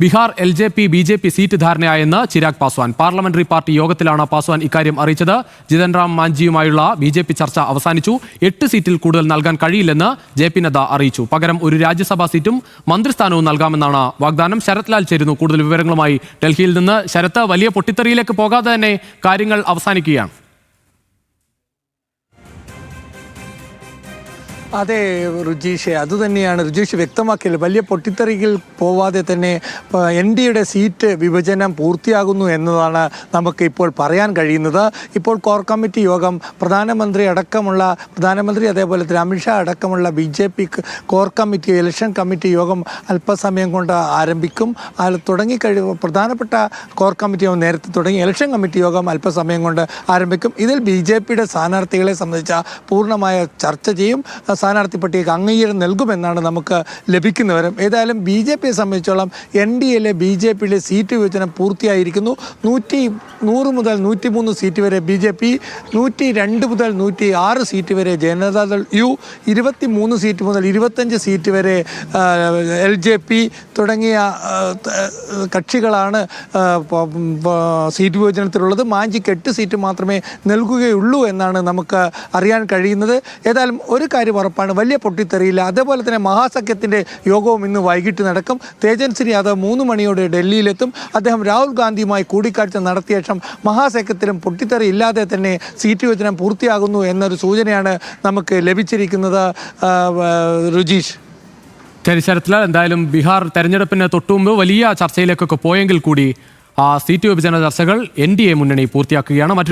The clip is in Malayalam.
ബീഹാർ LJP BJP സീറ്റ് ധാരണയായെന്ന് ചിരാഗ് പാസ്വാൻ. പാർലമെന്ററി പാർട്ടി യോഗത്തിലാണ് പാസ്വാൻ ഇക്കാര്യം അറിയിച്ചത്. ജിതൻ റാം മാഞ്ചിയുമായുള്ള BJP ചർച്ച അവസാനിച്ചു. 8 സീറ്റിൽ കൂടുതൽ നൽകാൻ കഴിയില്ലെന്ന് JP നദ്ദ അറിയിച്ചു. പകരം ഒരു രാജ്യസഭാ സീറ്റും മന്ത്രിസ്ഥാനവും നൽകാമെന്നാണ് വാഗ്ദാനം. ശരത് ലാൽ ചേരുന്നു കൂടുതൽ വിവരങ്ങളുമായി ഡൽഹിയിൽ നിന്ന്. ശരത്ത്, വലിയ പൊട്ടിത്തെറിയിലേക്ക് പോകാതെ തന്നെ കാര്യങ്ങൾ അവസാനിക്കുകയാണ്. അതെ രുചീഷ്, അതുതന്നെയാണ് രുചീഷ് വ്യക്തമാക്കിയത്. വലിയ പൊട്ടിത്തെറിയിൽ പോവാതെ തന്നെ NDയുടെ സീറ്റ് വിഭജനം പൂർത്തിയാകുന്നു എന്നതാണ് നമുക്ക് ഇപ്പോൾ പറയാൻ കഴിയുന്നത്. ഇപ്പോൾ കോർ കമ്മിറ്റി യോഗം പ്രധാനമന്ത്രി അതേപോലെ തന്നെ അമിത്ഷാ അടക്കമുള്ള BJP core committee election committee യോഗം അല്പസമയം കൊണ്ട് ആരംഭിക്കും. പ്രധാനപ്പെട്ട കോർ കമ്മിറ്റി യോഗം നേരത്തെ തുടങ്ങി. ഇലക്ഷൻ കമ്മിറ്റി യോഗം അല്പസമയം കൊണ്ട് ആരംഭിക്കും. ഇതിൽ BJPയുടെ സ്ഥാനാർത്ഥികളെ സംബന്ധിച്ച പൂർണ്ണമായ ചർച്ച ചെയ്യും. സ്ഥാനാർത്ഥി പട്ടികയ്ക്ക് അംഗീകാരം നൽകുമെന്നാണ് നമുക്ക് ലഭിക്കുന്ന വിവരം. ഏതായാലും BJPയെ സംബന്ധിച്ചോളം NDAയിലെ BJPയിലെ സീറ്റ് വിഭജനം പൂർത്തിയായിരിക്കുന്നു. 100 മുതൽ 103 സീറ്റ് വരെ BJP, 102 മുതൽ 106 സീറ്റ് വരെ ജനതാദൾ U, 23 സീറ്റ് മുതൽ 25 സീറ്റ് വരെ LJP തുടങ്ങിയ കക്ഷികളാണ് സീറ്റ് വിഭജനത്തിലുള്ളത്. മാഞ്ചിക്ക് 8 സീറ്റ് മാത്രമേ നൽകുകയുള്ളൂ എന്നാണ് നമുക്ക് അറിയാൻ കഴിയുന്നത്. ഏതായാലും ഒരു കാര്യം ഉറപ്പാണ്, വലിയ പൊട്ടിത്തെറിയില്ല. അതേപോലെ തന്നെ മഹാസഖ്യത്തിൻ്റെ യോഗവും ഇന്ന് വൈകിട്ട് നടക്കും. തേജസ്വി യാദവ് 3 മണിയോടെ ഡൽഹിയിലെത്തും. അദ്ദേഹം രാഹുൽ ഗാന്ധിയുമായി കൂടിക്കാഴ്ച നടത്തിയ ശേഷം മഹാസഖ്യത്തിലും പൊട്ടിത്തെറി ഇല്ലാതെ തന്നെ സീറ്റ് വിഭജനം പൂർത്തിയാകുന്നു എന്നൊരു സൂചനയാണ് നമുക്ക് ലഭിച്ചിരിക്കുന്നത്. രുചീഷ്, ശരത്ലാൽ, എന്തായാലും ബീഹാർ തെരഞ്ഞെടുപ്പിന് തൊട്ടുമുമ്പ് വലിയ ചർച്ചയിലേക്കൊക്കെ പോയെങ്കിൽ കൂടി സീറ്റ് വിഭജന ചർച്ചകൾ NDA മുന്നണി പൂർത്തിയാക്കുകയാണ്.